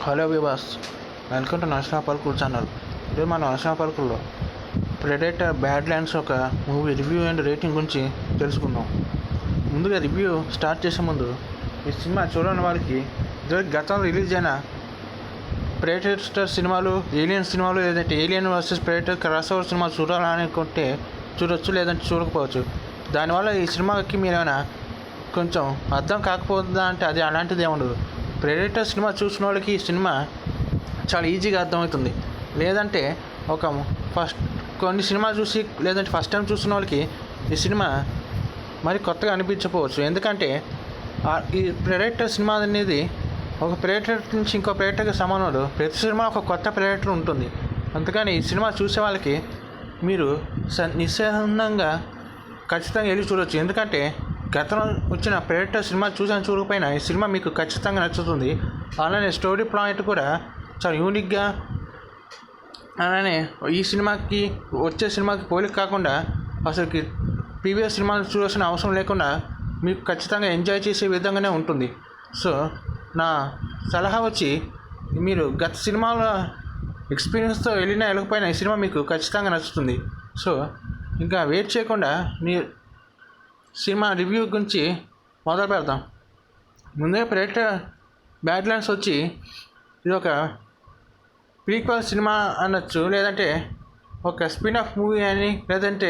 Hello వివాస్, welcome to Narasimha పలుకులు channel. ఈరోజు మన నరసింహ పలుకుల్లో ప్రెడేటర్ బ్యాడ్ల్యాండ్స్ ఒక మూవీ రివ్యూ అండ్ రేటింగ్ గురించి తెలుసుకుందాం. ముందుగా రివ్యూ స్టార్ట్ చేసే ముందు ఈ సినిమా చూడని వారికి గతంలో రిలీజ్ అయిన ప్రెడేటర్ సినిమాలు, ఏలియన్ సినిమాలు, లేదంటే alien versus predator cross over సినిమాలు చూడాలనుకుంటే చూడొచ్చు, లేదంటే చూడకపోవచ్చు. దానివల్ల ఈ సినిమాకి మీరు ఏమైనా కొంచెం అర్థం కాకపోతుందా అంటే అది అలాంటిది ఏముండదు. ప్రెడేటర్ సినిమా చూసిన వాళ్ళకి ఈ సినిమా చాలా ఈజీగా అర్థమవుతుంది. లేదంటే కొన్ని సినిమా చూసి లేదంటే ఫస్ట్ టైం చూసిన వాళ్ళకి ఈ సినిమా మరి కొత్తగా అనిపించకపోవచ్చు. ఎందుకంటే ఈ ప్రెడేటర్ సినిమా అనేది ఒక ప్రెడేటర్ నుంచి ఇంకో ప్రెడేటర్కి సమానం. ప్రతి సినిమా ఒక కొత్త ప్రెడేటర్ ఉంటుంది. అందుకని ఈ సినిమా చూసే వాళ్ళకి మీరు నిస్సందేహంగా ఖచ్చితంగా వెళ్ళి చూడవచ్చు. ఎందుకంటే గతంలో వచ్చిన ప్రెడేటర్ సినిమా చూడకపోయినా ఈ సినిమా మీకు ఖచ్చితంగా నచ్చుతుంది. అలానే స్టోరీ పాయింట్ కూడా చాలా యూనిక్గా, అలానే ఈ సినిమాకి వచ్చే సినిమాకి పోలిక కాకుండా అసలుకి ప్రీవియస్ సినిమాలు చూడాల్సిన అవసరం లేకుండా మీకు ఖచ్చితంగా ఎంజాయ్ చేసే విధంగానే ఉంటుంది. సో నా సలహా వచ్చి మీరు గత సినిమాల ఎక్స్పీరియన్స్తో వెళ్ళకపోయినా ఈ సినిమా మీకు ఖచ్చితంగా నచ్చుతుంది. సో ఇంకా వెయిట్ చేయకుండా సినిమా రివ్యూ గురించి మొదలు పెడదాం. ముందుగా ప్రెడేటర్ బ్యాడ్ల్యాండ్స్ వచ్చి ఇది ఒక ప్రీక్వెల్ సినిమా అనొచ్చు, లేదంటే ఒక స్పిన్ ఆఫ్ మూవీ అని, లేదంటే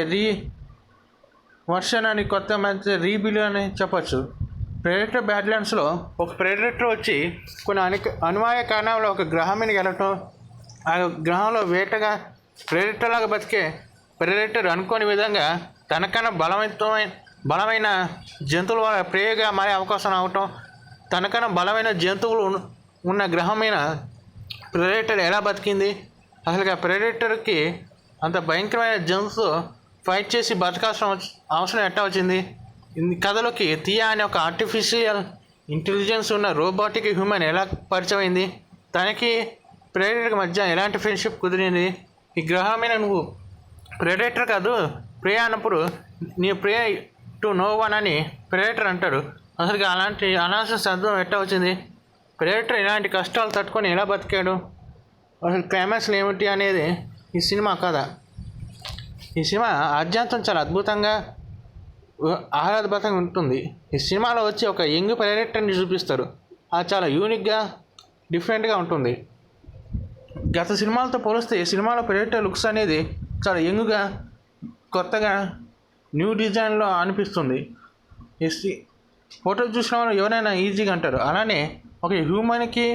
వర్షన్ అని, కొత్త మంచి రీబిల్ అని చెప్పచ్చు. ప్రెడేటర్ బ్యాడ్ల్యాండ్స్లో ఒక ప్రెడేటర్ వచ్చి కొన్ని అనివార్య కారణాల ఒక గ్రహం మీద వెళ్ళటం, ఆ గ్రహంలో వేటగా ప్రెడేటర్ లాగా బతికే ప్రెడేటర్ అనుకోని విధంగా తనకన్నా బలమైన జంతువుల వల్ల ప్రేగా మారే అవకాశం అవటం, తనకన్నా బలమైన జంతువులు ఉన్న గ్రహమైన ప్రెడేటర్ ఎలా బతికింది, అసలు ఆ ప్రెడేటర్కి అంత భయంకరమైన జంతువుతో ఫైట్ చేసి బతకాల్సిన అవసరం ఎట్టా వచ్చింది. ఈ కథలోకి థియా అనే ఒక ఆర్టిఫిషియల్ ఇంటెలిజెన్స్ ఉన్న రోబోటిక్ హ్యూమన్ ఎలా పరిచయం అయింది, తనకి ప్రెడేటర్కి మధ్య ఎలాంటి ఫ్రెండ్షిప్ కుదిరింది, ఈ గ్రహమైన నువ్వు ప్రెడేటర్ కాదు ప్రే అన్నప్పుడు నీ ప్రే టు నో వన్ అని ప్రెడేటర్ అంటాడు. అసలు అలాంటి అనాలిసిస్ అర్థం ఎట్టా వచ్చింది, ప్రెడేటర్ ఇలాంటి కష్టాలు తట్టుకొని ఎలా బతికాడు, అసలు క్లైమాక్స్లు ఏమిటి అనేది ఈ సినిమా కథ. ఈ సినిమా ఆద్యంతం చాలా అద్భుతంగా ఆహ్లాదభరితంగా ఉంటుంది. ఈ సినిమాలో వచ్చి ఒక యంగ్ ప్రెడేటర్ని చూపిస్తారు. అది చాలా యూనిక్గా, డిఫరెంట్గా ఉంటుంది. గత సినిమాలతో పోలిస్తే ఈ సినిమాలో ప్రెడేటర్ లుక్స్ అనేది చాలా యంగ్గా, కొత్తగా, న్యూ డిజైన్లో అనిపిస్తుంది. ఈ ఫోటో చూసిన వాళ్ళు ఎవరైనా ఈజీగా అంటారు. అలానే ఒక హ్యూమన్కి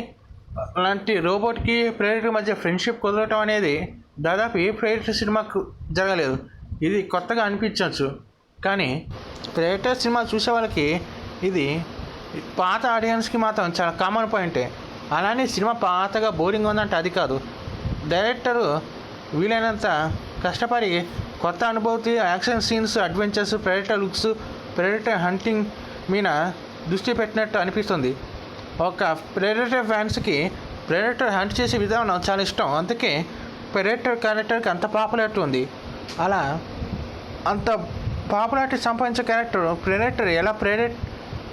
అలాంటి రోబోట్కి ప్రెడేటర్ మధ్య ఫ్రెండ్షిప్ కుదరటం అనేది దాదాపు ఏ ప్రెడేటర్ సినిమాకు జరగలేదు. ఇది కొత్తగా అనిపించవచ్చు. కానీ ప్రెడేటర్ సినిమా చూసే వాళ్ళకి ఇది పాత ఆడియన్స్కి మాత్రం చాలా కామన్ పాయింటే. అలానే సినిమా పాతగా బోరింగ్ ఉందంటే అది కాదు. డైరెక్టరు వీలైనంత కష్టపడి కొత్త అనుభూతి, action scenes, adventures, predator looks, predator hunting మీద దృష్టి పెట్టినట్టు అనిపిస్తుంది. ఒక ప్రెడేటర్ ఫ్యాన్స్కి ప్రెడేటర్ హంట్ చేసే విధానం చాలా ఇష్టం. అందుకే ప్రెడేటర్ క్యారెక్టర్కి అంత పాపులారిటీ ఉంది. అలా అంత పాపులారిటీ సంపాదించే క్యారెక్టర్ ప్రెడేటర్ ఎలా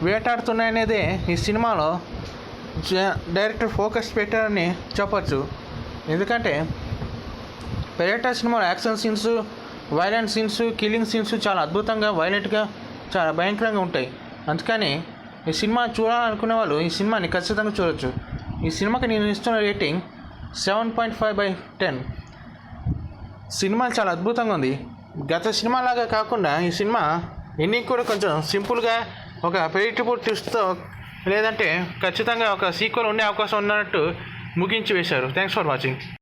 వేటాడుతున్నాయనేదే ఈ సినిమాలో డైరెక్టర్ ఫోకస్ పెట్టారని చెప్పచ్చు. ఎందుకంటే ప్రెడేటర్ సినిమాలో action scenes, violent scenes, killing scenes చాలా అద్భుతంగా, వైలెంట్గా, చాలా భయంకరంగా ఉంటాయి. అందుకని ఈ సినిమా చూడాలనుకునే వాళ్ళు ఈ సినిమాని ఖచ్చితంగా చూడవచ్చు. ఈ సినిమాకి నేను ఇస్తున్న రేటింగ్ 7.5/10. సినిమా చాలా అద్భుతంగా ఉంది. గత సినిమా లాగా కాకుండా ఈ సినిమా ఎండింగ్ కూడా కొంచెం సింపుల్గా, ఒక ప్రెడిక్టబుల్ ట్విస్ట్తో, లేదంటే ఖచ్చితంగా ఒక సీక్వెల్ ఉండే అవకాశం ఉన్నట్టు ముగించి వేశారు. Thanks for watching.